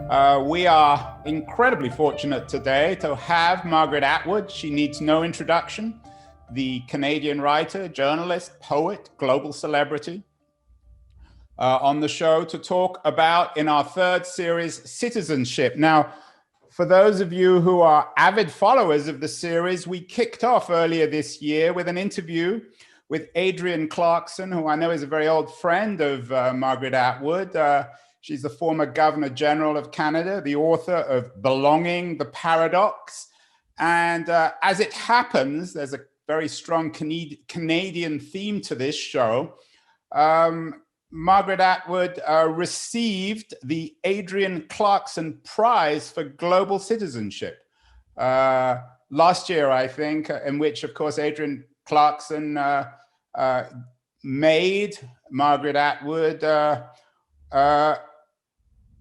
We are incredibly fortunate today to have Margaret Atwood. She needs no introduction. The Canadian writer, journalist, poet, global celebrity, on the show to talk about, in our third series, citizenship. Now, for those of you who are avid followers of the series, we kicked off earlier this year with an interview with Adrienne Clarkson, who I know is a very old friend of Margaret Atwood. She's the former Governor General of Canada, the author of Belonging, The Paradox. And as it happens, there's a very strong Canadian theme to this show. Margaret Atwood received the Adrienne Clarkson Prize for Global Citizenship last year, I think, in which, of course, Adrienne Clarkson made Margaret Atwood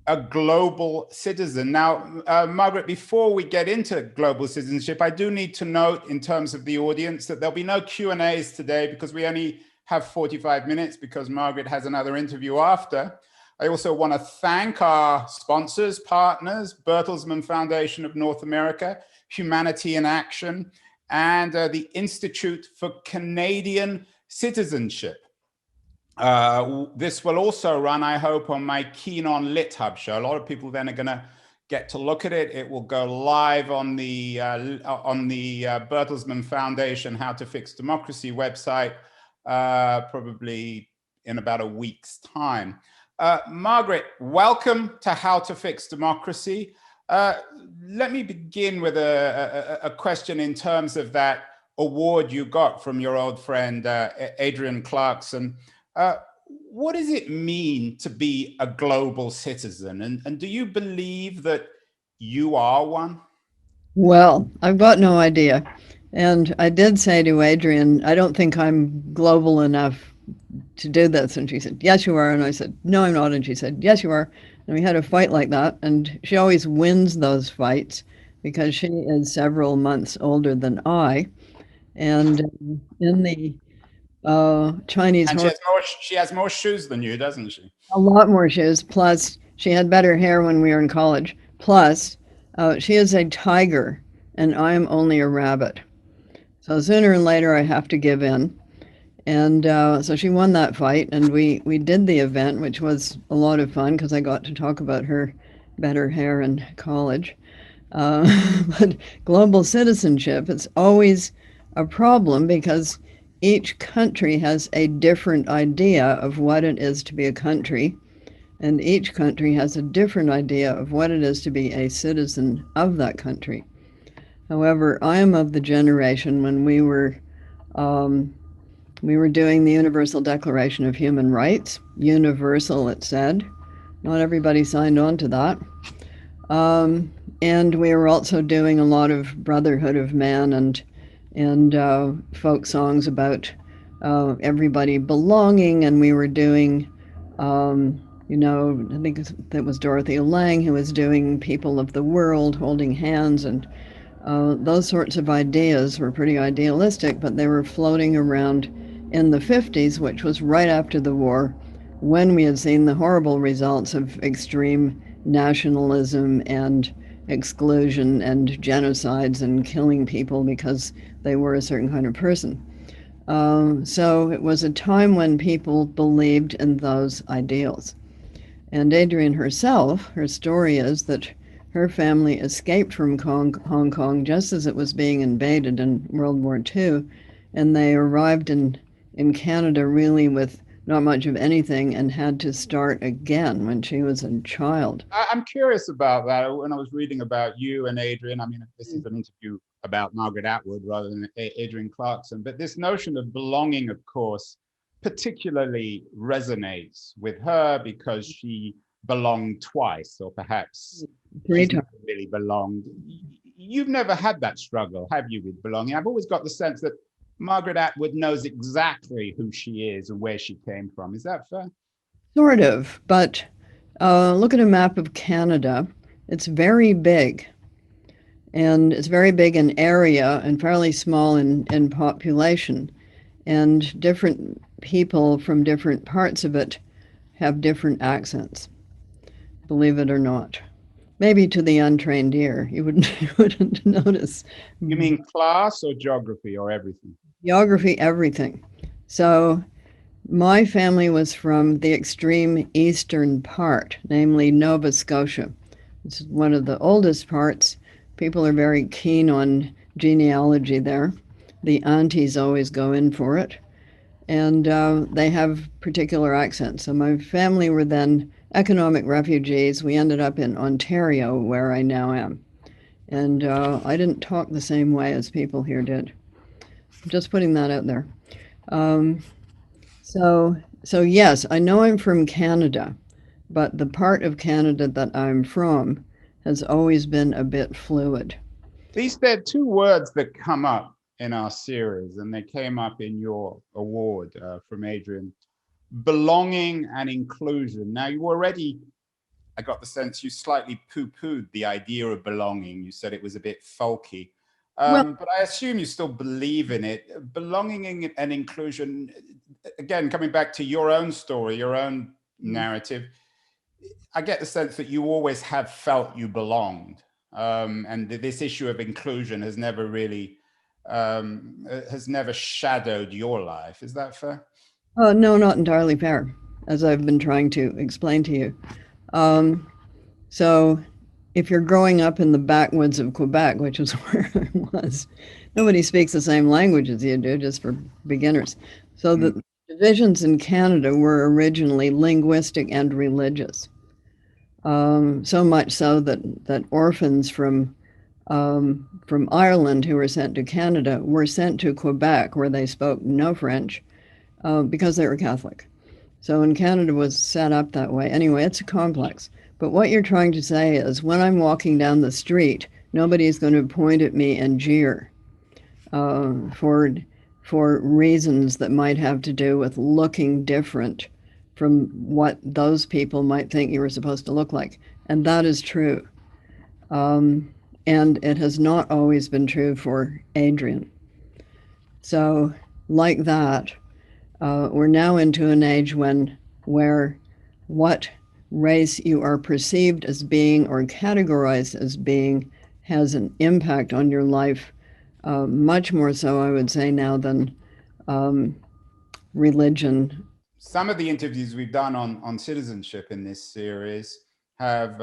a global citizen. Now, Margaret, before we get into global citizenship, I do need to note in terms of the audience that there'll be no Q&As today because we only have 45 minutes because Margaret has another interview after. I also want to thank our sponsors, partners, Bertelsmann Foundation of North America, Humanity in Action, and the Institute for Canadian Citizenship. This will also run, I hope, on my Keen on Lit Hub show. A lot of people then are going to get to look at it. It will go live on the Bertelsmann Foundation How to Fix Democracy website, probably in about a week's time. Margaret, welcome to How to Fix Democracy. Let me begin with a question in terms of that award you got from your old friend, Adrienne Clarkson. What does it mean to be a global citizen? And do you believe that you are one? Well, I've got no idea. And I did say to Adrienne, I don't think I'm global enough to do this. And she said, yes, you are. And I said, no, I'm not. And she said, yes, you are. And we had a fight like that. And she always wins those fights because she is several months older than I. And in the Chinese and she has more shoes than you, doesn't she? A lot more shoes. Plus, she had better hair when we were in college. Plus, she is a tiger, and I'm only a rabbit. So sooner or later, I have to give in. And so she won that fight, and we did the event, which was a lot of fun because I got to talk about her better hair in college. But global citizenship, it's always a problem because each country has a different idea of what it is to be a country, and each country has a different idea of what it is to be a citizen of that country. However, I am of the generation when we were doing the Universal Declaration of Human Rights. Universal, it said. Not everybody signed on to that. And we were also doing a lot of Brotherhood of Man and folk songs about everybody belonging, and we were doing, I think that was Dorothy Lang who was doing People of the World, holding hands, and those sorts of ideas were pretty idealistic, but they were floating around in the 50s, which was right after the war, when we had seen the horrible results of extreme nationalism and exclusion and genocides and killing people because they were a certain kind of person. So it was a time when people believed in those ideals. And Adrienne herself, her story is that her family escaped from Hong Kong just as it was being invaded in World War II, and they arrived in Canada really with not much of anything and had to start again when she was a child. I'm curious about that. When I was reading about you and Adrienne, I mean, this is an interview about Margaret Atwood rather than Adrienne Clarkson, but this notion of belonging, of course, particularly resonates with her because she belonged twice, or perhaps Three times. Really belonged. You've never had that struggle, have you, with belonging? I've always got the sense that Margaret Atwood knows exactly who she is and where she came from. Is that fair? Sort of, but look at a map of Canada. It's very big, and it's very big in area and fairly small in population. And different people from different parts of it have different accents, believe it or not. Maybe to the untrained ear, you wouldn't, you wouldn't notice. You mean class or geography or everything? Geography, everything. So my family was from the extreme eastern part, namely Nova Scotia. It's one of the oldest parts. People are very keen on genealogy there. The aunties always go in for it. And they have particular accents. So my family were then economic refugees. We ended up in Ontario, where I now am. And I didn't talk the same way as people here did. Just putting that out there. Um, so yes, I know I'm from Canada, but the part of Canada that I'm from has always been a bit fluid. These are two words that come up in our series, and they came up in your award from Adrian: belonging and inclusion. Now, you already, I got the sense you slightly poo-pooed the idea of belonging. You said it was a bit folky. Well, But I assume you still believe in it. Belonging and inclusion, again, coming back to your own story, your own narrative, I get the sense that you always have felt you belonged. And this issue of inclusion has never really, has never shadowed your life. Is that fair? no, not entirely fair, as I've been trying to explain to you. Um, so if you're growing up in the backwoods of Quebec, which is where I was, nobody speaks the same language as you do, just for beginners. So the divisions in Canada were originally linguistic and religious. So much so that orphans from Ireland who were sent to Canada were sent to Quebec, where they spoke no French, because they were Catholic. So in Canada was set up that way. Anyway, it's a complex. But what you're trying to say is when I'm walking down the street, nobody's going to point at me and jeer for reasons that might have to do with looking different from what those people might think you were supposed to look like. And that is true. And it has not always been true for Adrian. So, like that, we're now into an age where what race you are perceived as being or categorized as being has an impact on your life, much more so, I would say, now than religion. Some of the interviews we've done on citizenship in this series have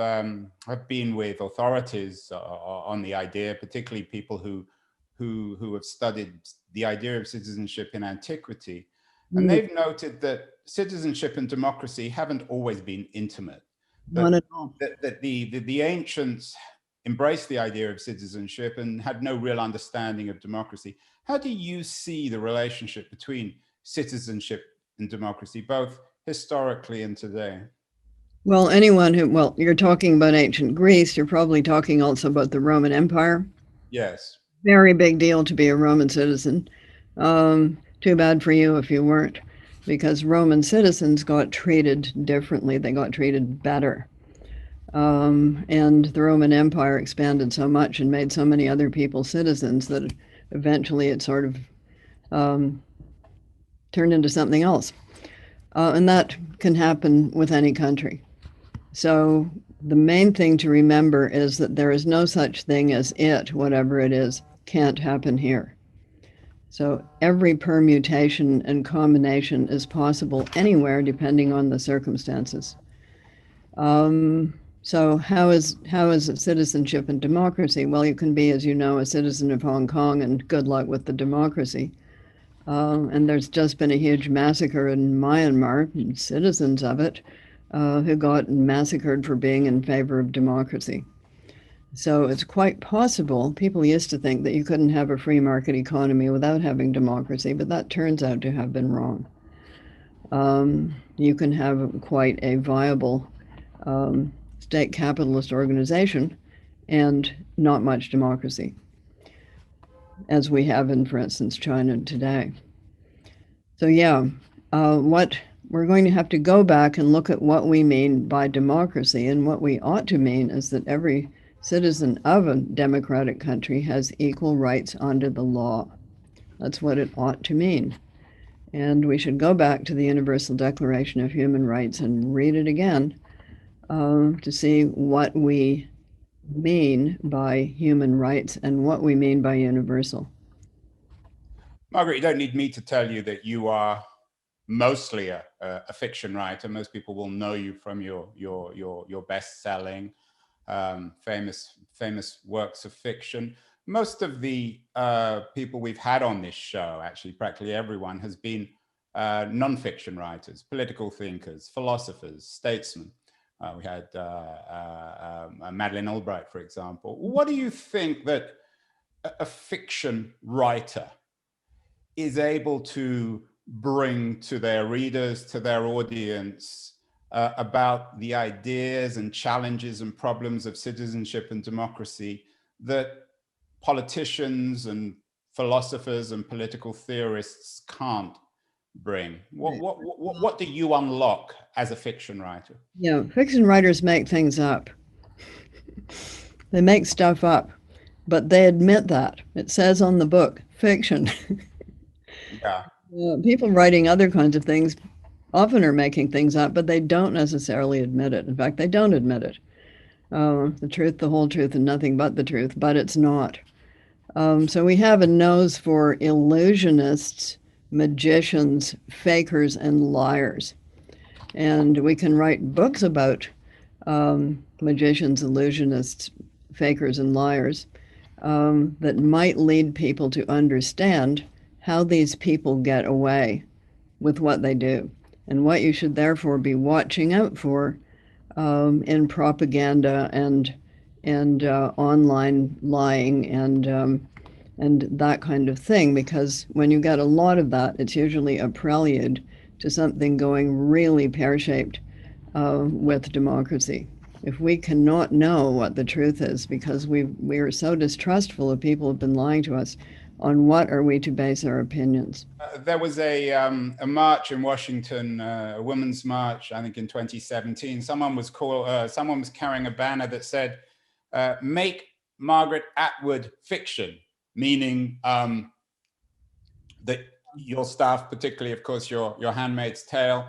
been with authorities on the idea, particularly people who have studied the idea of citizenship in antiquity. And they've noted that citizenship and democracy haven't always been intimate. Not at all. That the ancients embraced the idea of citizenship and had no real understanding of democracy. How do you see the relationship between citizenship and democracy, both historically and today? Well, well, you're talking about ancient Greece, you're probably talking also about the Roman Empire. Yes. Very big deal to be a Roman citizen. Too bad for you if you weren't, because Roman citizens got treated differently. They got treated better. And the Roman Empire expanded so much and made so many other people citizens that eventually it sort of turned into something else. And that can happen with any country. So the main thing to remember is that there is no such thing as whatever it is, can't happen here. So every permutation and combination is possible anywhere depending on the circumstances. So how is it citizenship and democracy? Well, you can be, as you know, a citizen of Hong Kong and good luck with the democracy. And there's just been a huge massacre in Myanmar, citizens of it, who got massacred for being in favor of democracy. So it's quite possible. People used to think that you couldn't have a free market economy without having democracy, but that turns out to have been wrong. You can have quite a viable state capitalist organization and not much democracy, as we have in, for instance, China today. So yeah, what we're going to have to go back and look at what we mean by democracy, and what we ought to mean is that every citizen of a democratic country has equal rights under the law. That's what it ought to mean. And we should go back to the Universal Declaration of Human Rights and read it again to see what we mean by human rights and what we mean by universal. Margaret, you don't need me to tell you that you are mostly a fiction writer. Most people will know you from your best-selling, famous works of fiction. Most of the people we've had on this show, actually practically everyone, has been non-fiction writers, political thinkers, philosophers, statesmen. We had Madeleine Albright, for example. What do you think that a fiction writer is able to bring to their readers, to their audience, about the ideas and challenges and problems of citizenship and democracy that politicians and philosophers and political theorists can't bring? What do you unlock as a fiction writer? Yeah, fiction writers make things up. They make stuff up, but they admit that. It says on the book, fiction. Yeah. People writing other kinds of things often are making things up, but they don't necessarily admit it. In fact, they don't admit it. The truth, the whole truth, and nothing but the truth, but it's not. So we have a nose for illusionists, magicians, fakers, and liars. And we can write books about magicians, illusionists, fakers, and liars that might lead people to understand how these people get away with what they do, and what you should therefore be watching out for in propaganda and online lying and that kind of thing. Because when you get a lot of that, it's usually a prelude to something going really pear-shaped with democracy. If we cannot know what the truth is because we are so distrustful of people who have been lying to us, on what are we to base our opinions? There was a march in Washington, a women's march, I think in 2017. Someone was carrying a banner that said, "Make Margaret Atwood fiction," meaning that your stuff, particularly, of course, your Handmaid's Tale,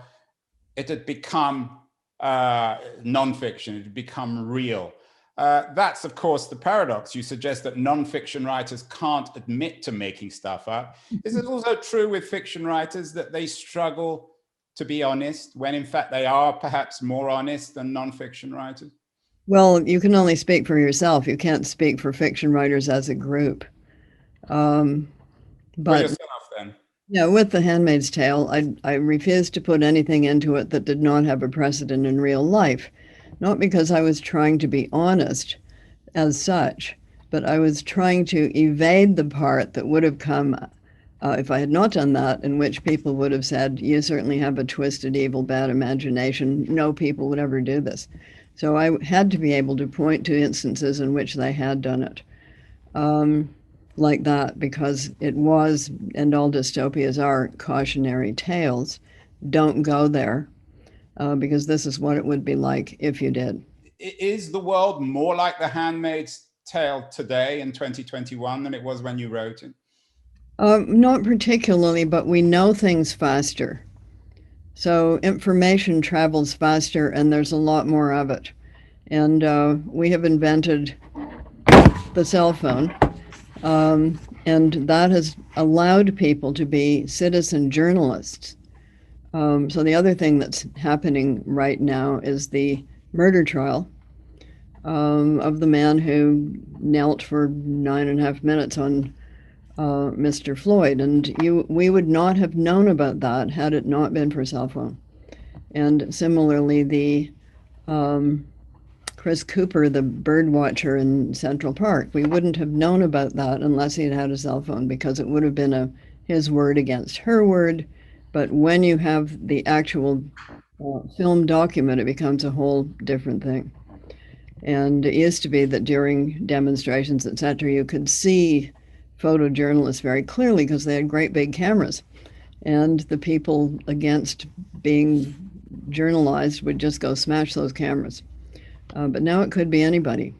it had become nonfiction. It had become real. That's, of course, the paradox. You suggest that nonfiction writers can't admit to making stuff up. Is it also true with fiction writers that they struggle to be honest when, in fact, they are perhaps more honest than nonfiction writers? Well, you can only speak for yourself. You can't speak for fiction writers as a group. For But yourself, then? yeah, with The Handmaid's Tale, I refused to put anything into it that did not have a precedent in real life. Not because I was trying to be honest as such, but I was trying to evade the part that would have come if I had not done that, in which people would have said, "You certainly have a twisted, evil, bad imagination. No people would ever do this." So I had to be able to point to instances in which they had done it like that, because it was, and all dystopias are, cautionary tales. Don't go there. Because this is what it would be like if you did. Is the world more like The Handmaid's Tale today in 2021 than it was when you wrote it? Not particularly, but we know things faster. So information travels faster, and there's a lot more of it. And we have invented the cell phone, and that has allowed people to be citizen journalists. So the other thing that's happening right now is the murder trial of the man who knelt for 9.5 minutes on Mr. Floyd. And we would not have known about that had it not been for cell phone. And similarly, the Chris Cooper, the bird watcher in Central Park, we wouldn't have known about that unless he'd had a cell phone, because it would have been his word against her word. But when you have the actual film document, it becomes a whole different thing. And it used to be that during demonstrations, etc., you could see photojournalists very clearly because they had great big cameras. And the people against being journalized would just go smash those cameras. But now it could be anybody.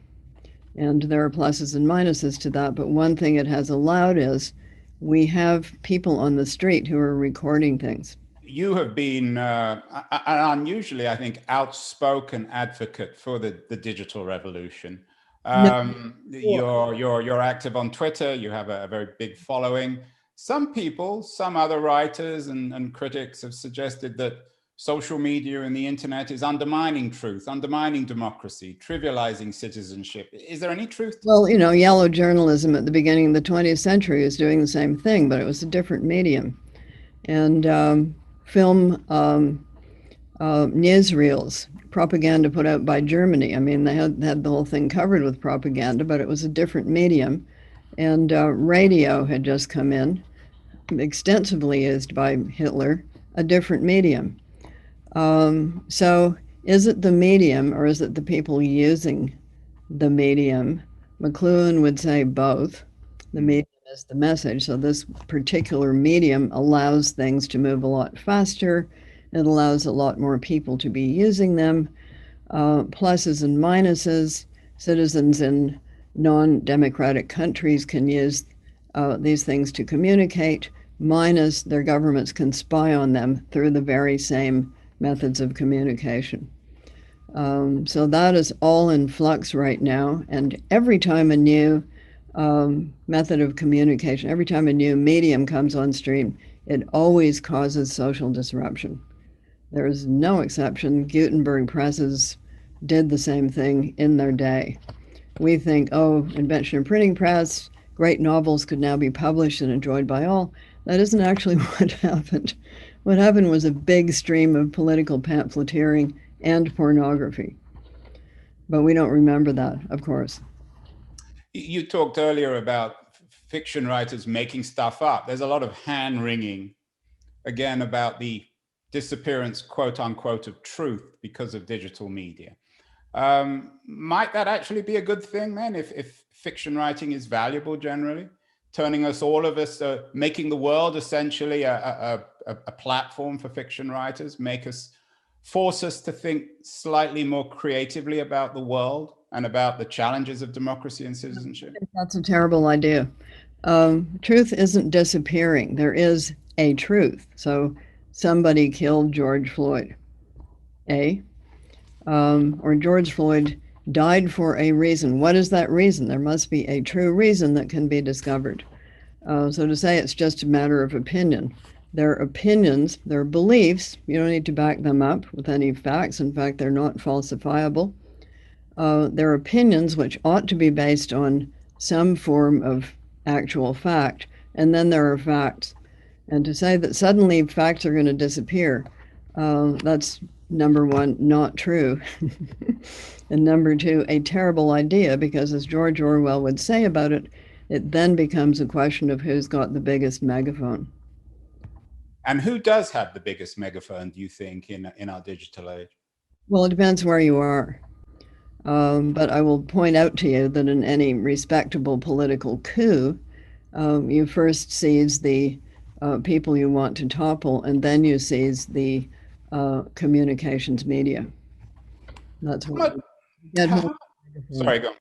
And there are pluses and minuses to that. But one thing it has allowed is we have people on the street who are recording things. You have been an unusually, I think, outspoken advocate for the digital revolution. No, You're active on Twitter. You have a very big following. Some people, some other writers and critics have suggested that social media and the internet is undermining truth, undermining democracy, trivializing citizenship. Is there any truth to well, yellow journalism at the beginning of the 20th century was doing the same thing, but it was a different medium. And film newsreels, propaganda put out by Germany. I mean, they had the whole thing covered with propaganda, but it was a different medium. And radio had just come in, extensively used by Hitler, a different medium. So is it the medium or is it the people using the medium? McLuhan would say both. The medium is the message. So this particular medium allows things to move a lot faster. It allows a lot more people to be using them. Pluses and minuses. Citizens in non-democratic countries can use these things to communicate. Minus, their governments can spy on them through the very same methods of communication. So that is all in flux right now. And every time a new method of communication, every time a new medium comes on stream, it always causes social disruption. There is no exception. Gutenberg presses did the same thing in their day. We think, oh, invention of printing press, great novels could now be published and enjoyed by all. That isn't actually what happened. What happened was a big stream of political pamphleteering and pornography. But we don't remember that, of course. You talked earlier about fiction writers making stuff up. There's a lot of hand-wringing, again, about the disappearance, quote unquote, of truth because of digital media. Might that actually be a good thing then, if fiction writing is valuable generally? Turning us, all of us, making the world essentially a platform for fiction writers, force us to think slightly more creatively about the world and about the challenges of democracy and citizenship? That's a terrible idea. Truth isn't disappearing. There is a truth. So somebody killed George Floyd, or George Floyd died for a reason. What is that reason? There must be a true reason that can be discovered. So to say it's just a matter of opinion, they're opinions, they're beliefs. You don't need to back them up with any facts. In fact, they're not falsifiable. They're opinions which ought to be based on some form of actual fact. And then there are facts. And to say that suddenly facts are going to disappear, that's number one, not true. And number two, a terrible idea, because as George Orwell would say about it, it then becomes a question of who's got the biggest megaphone. And who does have the biggest megaphone, do you think, in our digital age? Well, it depends where you are. But I will point out to you that in any respectable political coup, you first seize the people you want to topple, and then you seize the communications media. That's what you get hold of. Sorry, go on.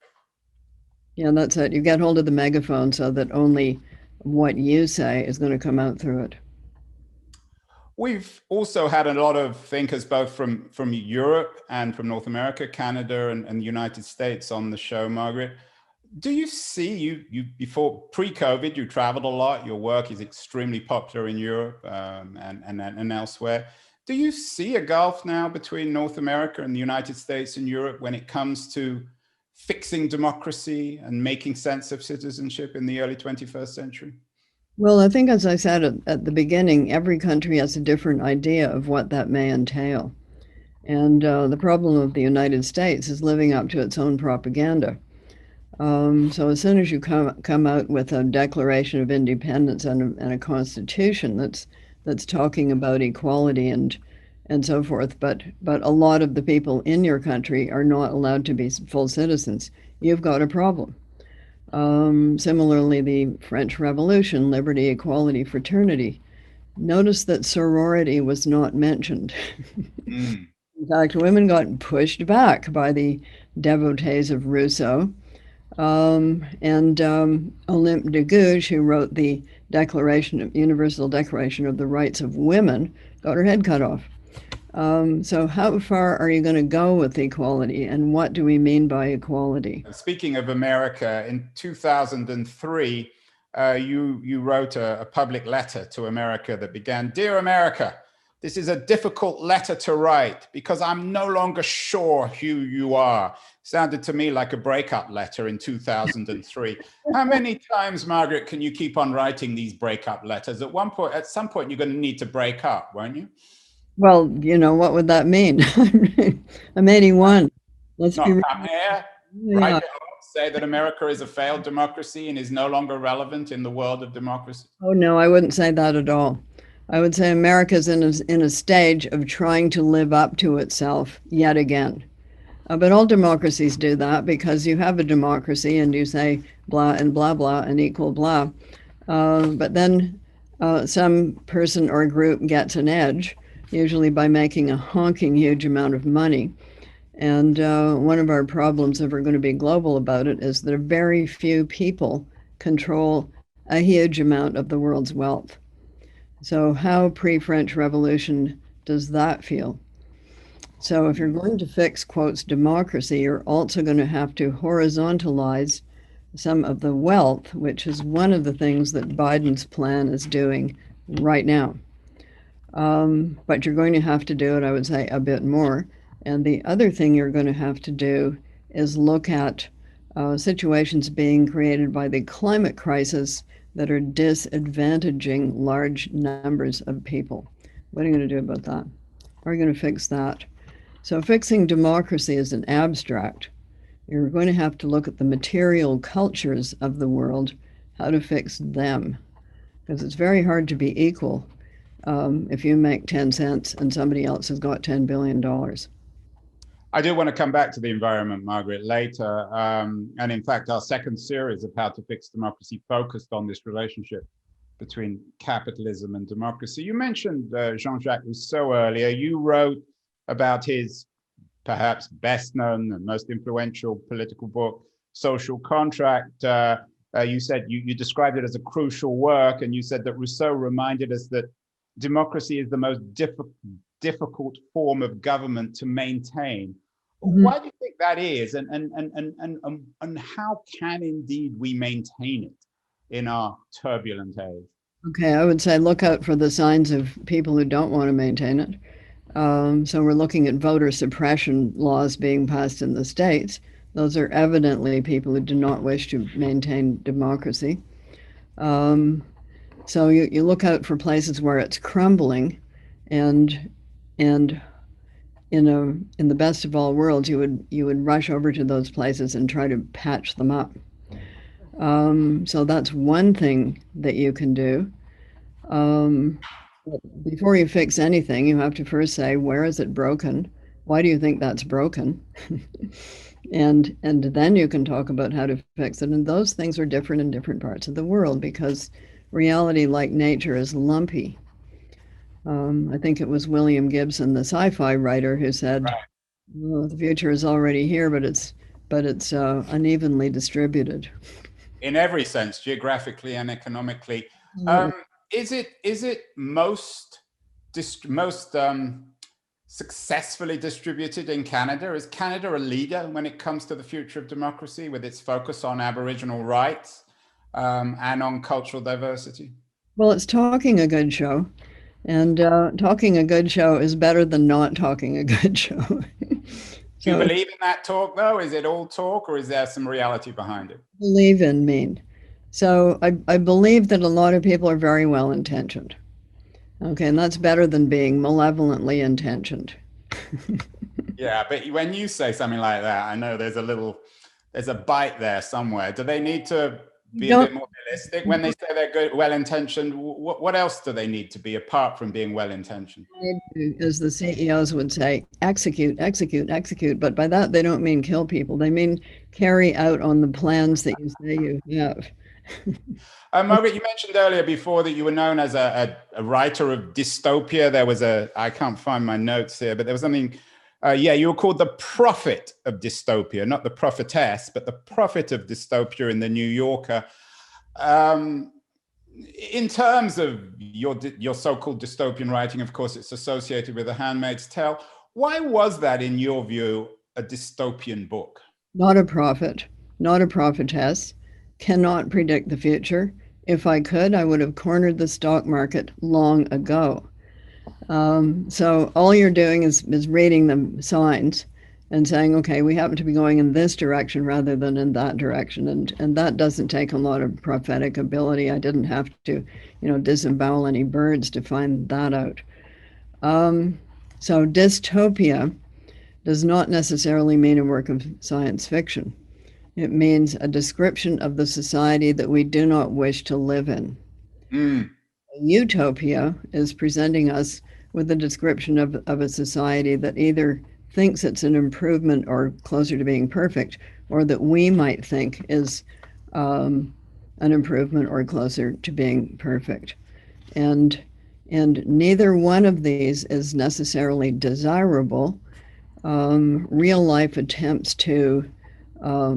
Yeah, that's it. You get hold of the megaphone so that only what you say is going to come out through it. We've also had a lot of thinkers, both from Europe and from North America, Canada, and the United States on the show, Margaret. Do you see, you before pre-COVID, you traveled a lot. Your work is extremely popular in Europe and elsewhere. Do you see a gulf now between North America and the United States and Europe when it comes to fixing democracy and making sense of citizenship in the early 21st century? Well, I think, as I said at the beginning, every country has a different idea of what that may entail. And the problem of the United States is living up to its own propaganda. So as soon as you come out with a Declaration of Independence and a constitution that's talking about equality and so forth, but a lot of the people in your country are not allowed to be full citizens, you've got a problem. Similarly, the French Revolution, liberty, equality, fraternity. Notice that sorority was not mentioned. In fact, women got pushed back by the devotees of Rousseau. And Olympe de Gouges, who wrote the Universal Declaration of the Rights of Women, got her head cut off. So how far are you going to go with equality, and what do we mean by equality? Speaking of America, in 2003, you wrote a public letter to America that began, "Dear America, this is a difficult letter to write because I'm no longer sure who you are." Sounded to me like a breakup letter in 2003. How many times, Margaret, can you keep on writing these breakup letters? At some point, you're going to need to break up, won't you? Well, what would that mean? I'm 81. Let's be Not real. come here, write Yeah. it up, say that America is a failed democracy and is no longer relevant in the world of democracy. Oh, no, I wouldn't say that at all. I would say America's in a stage of trying to live up to itself yet again. But all democracies do that because you have a democracy and you say blah and blah blah and equal blah. But then some person or group gets an edge, usually by making a honking huge amount of money. And one of our problems, if we're going to be global about it, is that very few people control a huge amount of the world's wealth. So how pre-French Revolution does that feel? So if you're going to fix, quotes, democracy, you're also going to have to horizontalize some of the wealth, which is one of the things that Biden's plan is doing right now. But you're going to have to do it, I would say, a bit more. And the other thing you're going to have to do is look at situations being created by the climate crisis that are disadvantaging large numbers of people. What are you going to do about that? How are you going to fix that? So fixing democracy is an abstract. You're going to have to look at the material cultures of the world, how to fix them. Because it's very hard to be equal if you make 10 cents and somebody else has got $10 billion. I do want to come back to the environment, Margaret, later. And in fact, our second series of How to Fix Democracy focused on this relationship between capitalism and democracy. You mentioned Jean-Jacques Rousseau earlier. You wrote about his perhaps best known and most influential political book, Social Contract. You said you described it as a crucial work, and you said that Rousseau reminded us that democracy is the most difficult form of government to maintain. Mm-hmm. Why do you think that is, and how can indeed we maintain it in our turbulent age? Okay, I would say look out for the signs of people who don't want to maintain it. So we're looking at voter suppression laws being passed in the States. Those are evidently people who do not wish to maintain democracy. So you look out for places where it's crumbling, and in the best of all worlds, you would rush over to those places and try to patch them up. So that's one thing that you can do. Before you fix anything, you have to first say, where is it broken? Why do you think that's broken? and then you can talk about how to fix it. And those things are different in different parts of the world because reality, like nature, is lumpy. I think it was William Gibson, the sci-fi writer, who said, right, well, the future is already here, but it's unevenly distributed. In every sense, geographically and economically. Is it most successfully distributed in Canada? Is Canada a leader when it comes to the future of democracy with its focus on Aboriginal rights and on cultural diversity? Well, it's talking a good show. And talking a good show is better than not talking a good show. Do you believe in that talk, though? Is it all talk, or is there some reality behind it? Believe in mean. So I believe that a lot of people are very well-intentioned. Okay, and that's better than being malevolently intentioned. Yeah, but when you say something like that, I know there's a bite there somewhere. Do they need to be a bit more realistic when they say they're good, well-intentioned? What else do they need to be apart from being well-intentioned? As the CEOs would say, execute, execute, execute. But by that, they don't mean kill people. They mean carry out on the plans that you say you have. Margaret, you mentioned earlier before that you were known as a writer of dystopia. There was I can't find my notes here, but there was something. You were called the prophet of dystopia, not the prophetess, but the prophet of dystopia in the New Yorker. In terms of your so-called dystopian writing, of course, it's associated with The Handmaid's Tale. Why was that, in your view, a dystopian book? Not a prophet, not a prophetess, cannot predict the future. If I could, I would have cornered the stock market long ago. So all you're doing is reading the signs and saying, okay, we happen to be going in this direction rather than in that direction. And that doesn't take a lot of prophetic ability. I didn't have to, disembowel any birds to find that out. So dystopia does not necessarily mean a work of science fiction. It means a description of the society that we do not wish to live in. Utopia is presenting us with a description of a society that either thinks it's an improvement or closer to being perfect, or that we might think is an improvement or closer to being perfect. And neither one of these is necessarily desirable. Real life attempts to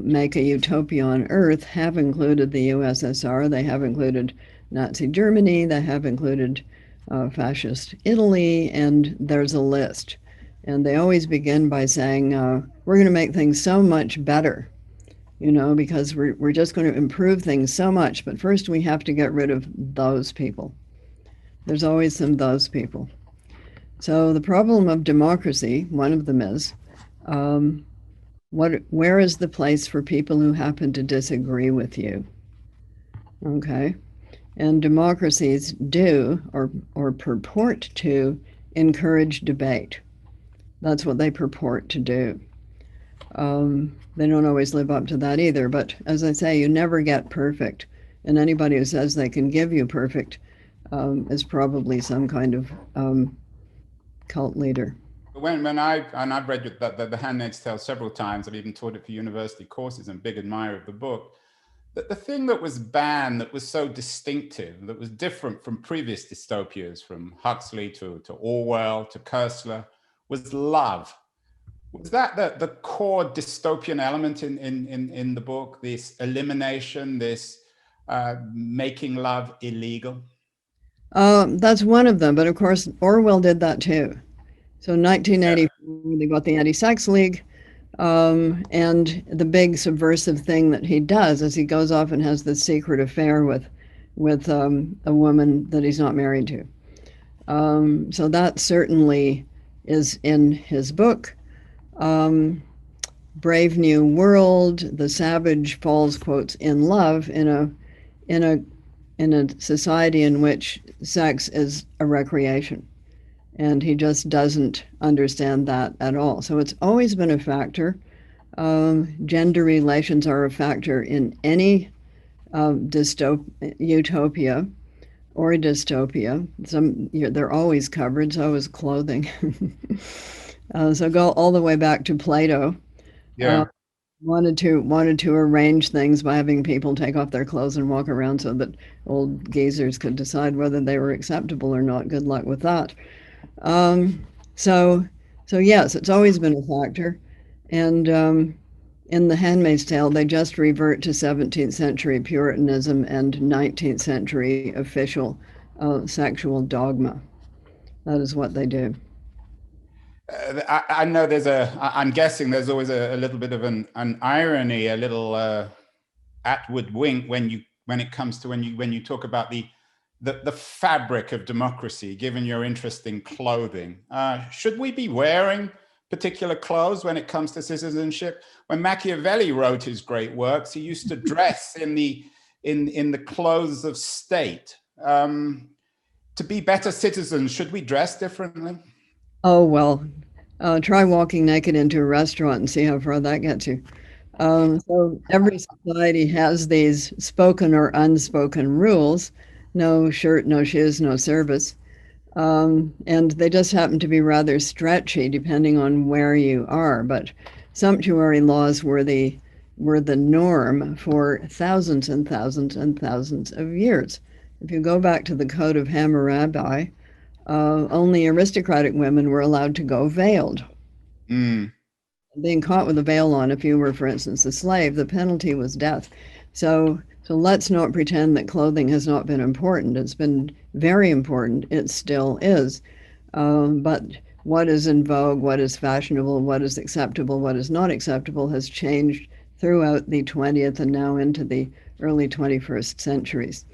make a utopia on Earth have included the USSR, they have included Nazi Germany, they have included fascist Italy, and there's a list. And they always begin by saying, we're going to make things so much better, because we're just going to improve things so much, but first we have to get rid of those people. There's always some those people. So the problem of democracy, one of them is, where is the place for people who happen to disagree with you? Okay. And democracies do, or purport to, encourage debate. That's what they purport to do. They don't always live up to that either, but as I say, you never get perfect. And anybody who says they can give you perfect is probably some kind of cult leader. I've read the Handmaid's Tale several times. I've even taught it for university courses. I'm a big admirer of the book. The thing that was banned, that was so distinctive, that was different from previous dystopias, from Huxley to Orwell to Koestler, was love. Was that the core dystopian element in the book? This elimination, this making love illegal? That's one of them, but of course Orwell did that too. So in 1984, they got the Anti-Sex League, and the big subversive thing that he does is he goes off and has this secret affair with a woman that he's not married to. So that certainly is in his book. Brave New World, the savage falls, quotes, in love in a society in which sex is a recreation. And he just doesn't understand that at all. So it's always been a factor. Gender relations are a factor in any utopia or dystopia. They're always covered, so is clothing. So go all the way back to Plato. Yeah. Wanted to arrange things by having people take off their clothes and walk around so that old geezers could decide whether they were acceptable or not. Good luck with that. So yes, it's always been a factor. And in The Handmaid's Tale, they just revert to 17th century Puritanism and 19th century official sexual dogma. That is what they do. I know I'm guessing there's always a little bit of an irony, a little Atwood wink when it comes to when you talk about the fabric of democracy, given your interest in clothing. Should we be wearing particular clothes when it comes to citizenship? When Machiavelli wrote his great works, he used to dress in the clothes of state. To be better citizens, should we dress differently? Oh, well, try walking naked into a restaurant and see how far that gets you. So every society has these spoken or unspoken rules. No shirt, no shoes, no service. And they just happen to be rather stretchy depending on where you are. But sumptuary laws were the norm for thousands and thousands and thousands of years. If you go back to the Code of Hammurabi, only aristocratic women were allowed to go veiled. Being caught with a veil on, if you were, for instance, a slave, the penalty was death. So So let's not pretend that clothing has not been important. It's been very important. It still is. But what is in vogue, what is fashionable, what is acceptable, what is not acceptable has changed throughout the 20th and now into the early 21st centuries.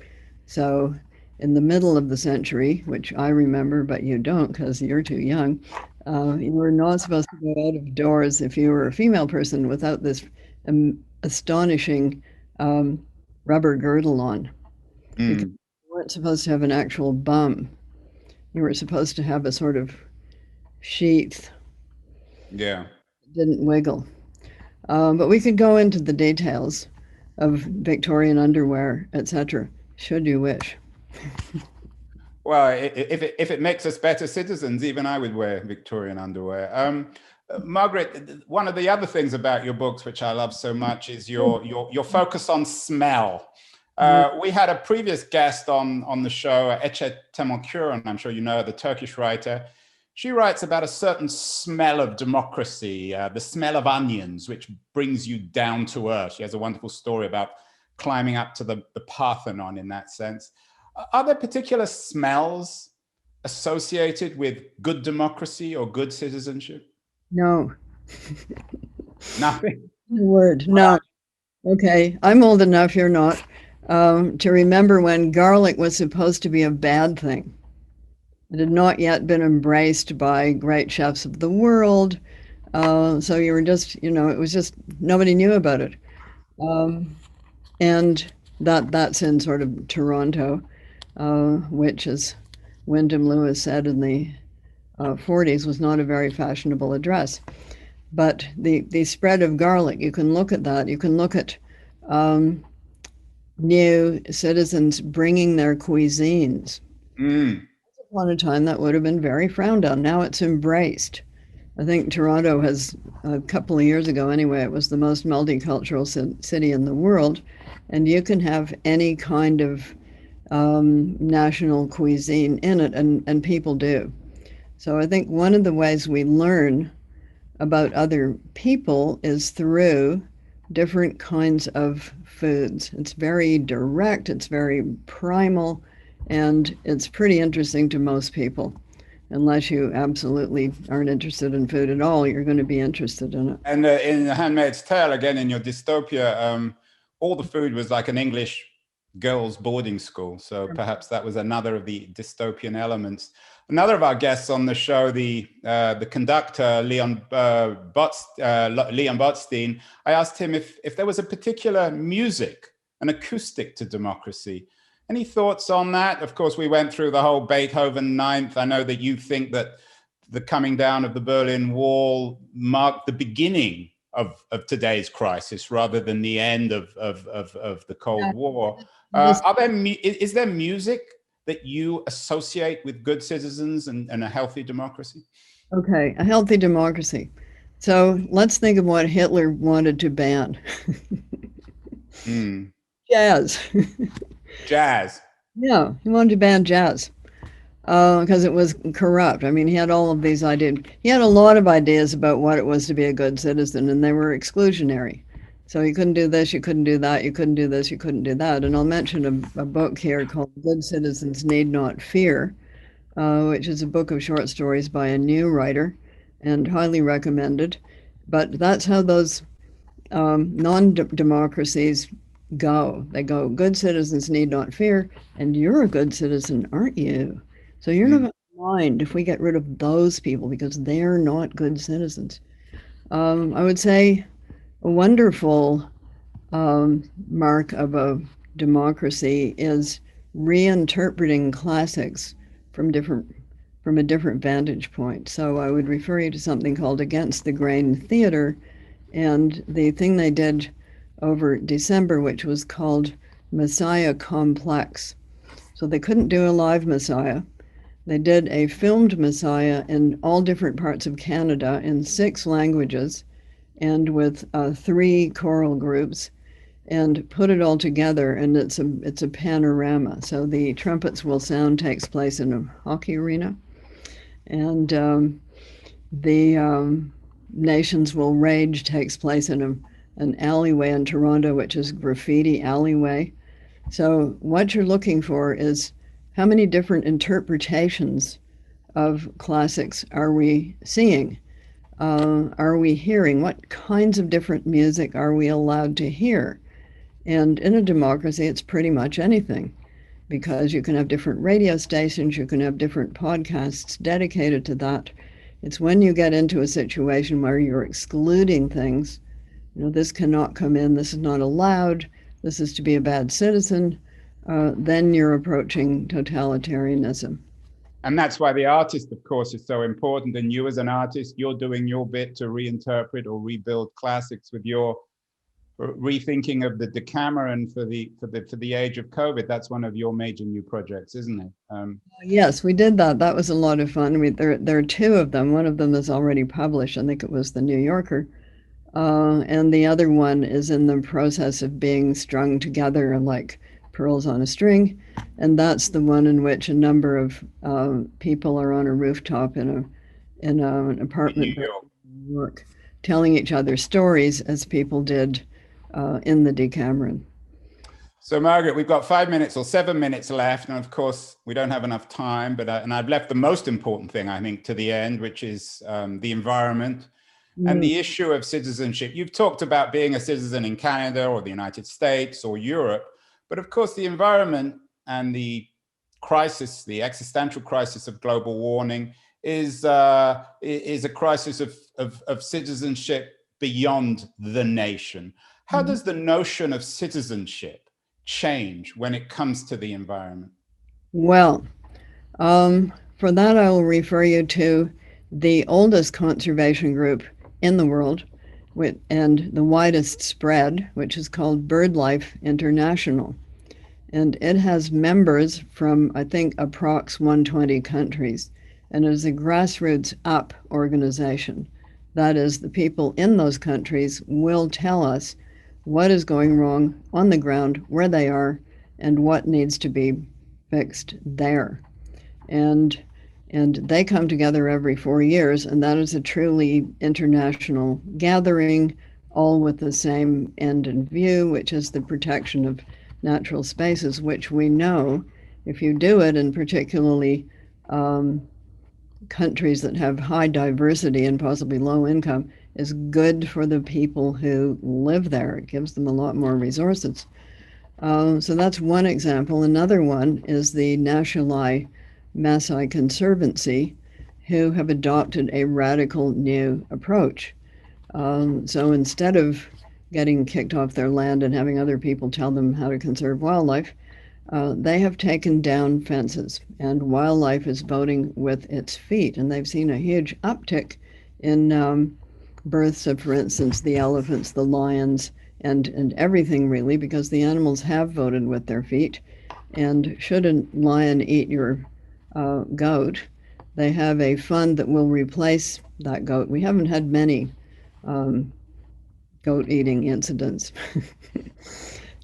So in the middle of the century, which I remember, but you don't because you're too young, you were not supposed to go out of doors if you were a female person without this astonishing rubber girdle on. Because you weren't supposed to have an actual bum. You were supposed to have a sort of sheath. Yeah. It didn't wiggle. But we could go into the details of Victorian underwear, etc., should you wish. Well, if it makes us better citizens, even I would wear Victorian underwear. Margaret, one of the other things about your books, which I love so much, is your focus on smell. We had a previous guest on the show, Ece Temokuran, I'm sure you know, the Turkish writer. She writes about a certain smell of democracy, the smell of onions, which brings you down to earth. She has a wonderful story about climbing up to the Parthenon in that sense. Are there particular smells associated with good democracy or good citizenship? No. Nothing? Word, no. Okay, I'm old enough, you're not, to remember when garlic was supposed to be a bad thing. It had not yet been embraced by great chefs of the world. So you were just, it was just, nobody knew about it. And that's in sort of Toronto, which, as Wyndham Lewis said in the 40s, was not a very fashionable address. But the spread of garlic, you can look at that. You can look at new citizens bringing their cuisines. Once upon a time, that would have been very frowned on. Now it's embraced. I think Toronto has, a couple of years ago anyway, it was the most multicultural city in the world. And you can have any kind of national cuisine in it, and people do. So I think one of the ways we learn about other people is through different kinds of foods. It's very direct, it's very primal, and it's pretty interesting to most people. Unless you absolutely aren't interested in food at all, you're going to be interested in it. And in The Handmaid's Tale, again, in your dystopia, all the food was like an English girls' boarding school. So perhaps that was another of the dystopian elements. Another of our guests on the show, the conductor, Leon Botstein, I asked him if there was a particular music, an acoustic to democracy. Any thoughts on that? Of course, we went through the whole Beethoven Ninth. I know that you think that the coming down of the Berlin Wall marked the beginning of today's crisis rather than the end of the Cold War. Is there music that you associate with good citizens and a healthy democracy? Okay, a healthy democracy. So let's think of what Hitler wanted to ban. Jazz. Jazz. Yeah, he wanted to ban jazz because it was corrupt. I mean, he had all of these ideas. He had a lot of ideas about what it was to be a good citizen, and they were exclusionary. So you couldn't do this, you couldn't do that, you couldn't do this, you couldn't do that. And I'll mention a book here called Good Citizens Need Not Fear, which is a book of short stories by a new writer and highly recommended. But that's how those non-democracies go. They go, good citizens need not fear, and you're a good citizen, aren't you? So you're not going to mind if we get rid of those people because they're not good citizens. I would say a wonderful mark of a democracy is reinterpreting classics from a different vantage point. So I would refer you to something called Against the Grain Theater, and the thing they did over December, which was called Messiah Complex. So they couldn't do a live Messiah. They did a filmed Messiah in all different parts of Canada in 6 languages and with 3 choral groups, and put it all together, and it's a panorama. So the trumpets will sound takes place in a hockey arena, and the Nations Will Rage takes place in an alleyway in Toronto, which is graffiti alleyway. So what you're looking for is how many different interpretations of classics are we seeing? Are we hearing? What kinds of different music are we allowed to hear? And in a democracy, it's pretty much anything, because you can have different radio stations, you can have different podcasts dedicated to that. It's when you get into a situation where you're excluding things, this cannot come in, this is not allowed, this is to be a bad citizen, then you're approaching totalitarianism. And that's why the artist, of course, is so important. And you as an artist, you're doing your bit to reinterpret or rebuild classics with your rethinking of the Decameron for the age of COVID. That's one of your major new projects, isn't it? Yes, we did that. That was a lot of fun. There are two of them. One of them is already published. I think it was the New Yorker. And the other one is in the process of being strung together like pearls on a string. And that's the one in which a number of people are on a rooftop in an apartment in New York, telling each other stories as people did in the Decameron. So Margaret, we've got 5 minutes or 7 minutes left. And of course, we don't have enough time, but and I've left the most important thing, I think, to the end, which is the environment. And the issue of citizenship. You've talked about being a citizen in Canada or the United States or Europe, but of course the environment and the crisis, the existential crisis of global warming is a crisis of citizenship beyond the nation. How does the notion of citizenship change when it comes to the environment? Well, for that I will refer you to the oldest conservation group in the world and the widest spread, which is called BirdLife International. And it has members from, I think, approx 120 countries. And it is a grassroots up organization. That is, the people in those countries will tell us what is going wrong on the ground, where they are, and what needs to be fixed there. And they come together every 4 years, and that is a truly international gathering, all with the same end in view, which is the protection of natural spaces, which we know, if you do it in particularly countries that have high diversity and possibly low income, is good for the people who live there. It gives them a lot more resources. So that's one example. Another one is the Nationalai Maasai Conservancy, who have adopted a radical new approach. So instead of getting kicked off their land and having other people tell them how to conserve wildlife, they have taken down fences, and wildlife is voting with its feet. And they've seen a huge uptick in births of, for instance, the elephants, the lions, and everything really, because the animals have voted with their feet. And should a lion eat your goat, they have a fund that will replace that goat. We haven't had many goat eating incidents.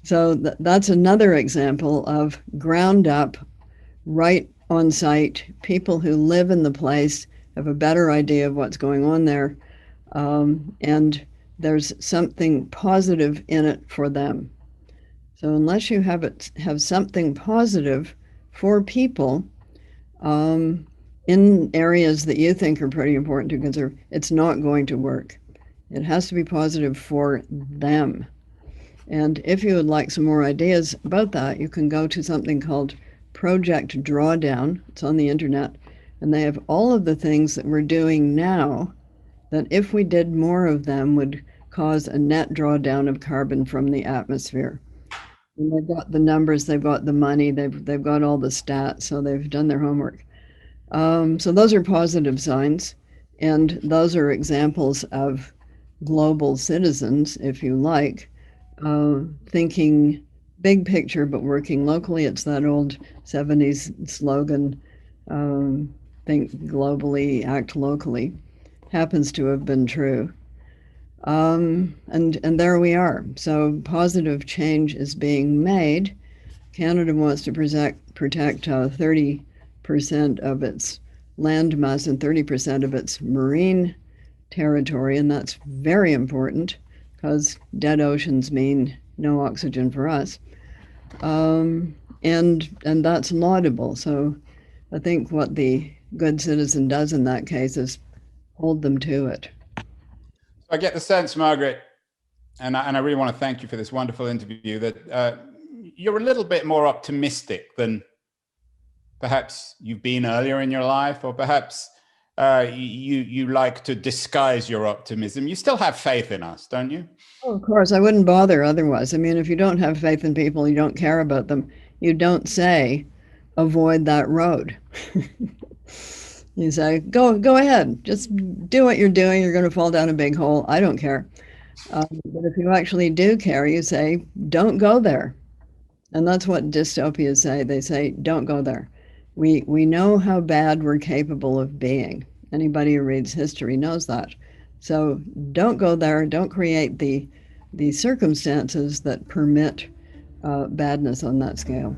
So that's another example of ground up, right on site, people who live in the place have a better idea of what's going on there, and there's something positive in it for them. So unless you have something positive for people in areas that you think are pretty important to conserve, it's not going to work. It has to be positive for them. And if you would like some more ideas about that, you can go to something called Project Drawdown. It's on the internet, and they have all of the things that we're doing now that, if we did more of them, would cause a net drawdown of carbon from the atmosphere. And they've got the numbers, they've got the money, they've got all the stats, so they've done their homework. So those are positive signs, and those are examples of global citizens, if you like, thinking big picture but working locally. It's that old 70s slogan, think globally, act locally, happens to have been true. And there we are. So positive change is being made. Canada wants to protect 30% of its land mass and 30% of its marine territory, and that's very important because dead oceans mean no oxygen for us. And that's laudable. So I think what the good citizen does in that case is hold them to it. I get the sense, Margaret, and I really want to thank you for this wonderful interview, that you're a little bit more optimistic than perhaps you've been earlier in your life, or perhaps you like to disguise your optimism. You still have faith in us, don't you? Oh, of course, I wouldn't bother otherwise. I mean, if you don't have faith in people, you don't care about them, you don't say, avoid that road. You say, go ahead, just do what you're doing. You're going to fall down a big hole. I don't care. But if you actually do care, you say, don't go there. And that's what dystopias say. They say, don't go there. We know how bad we're capable of being. Anybody who reads history knows that. So don't go there. Don't create the circumstances that permit badness on that scale.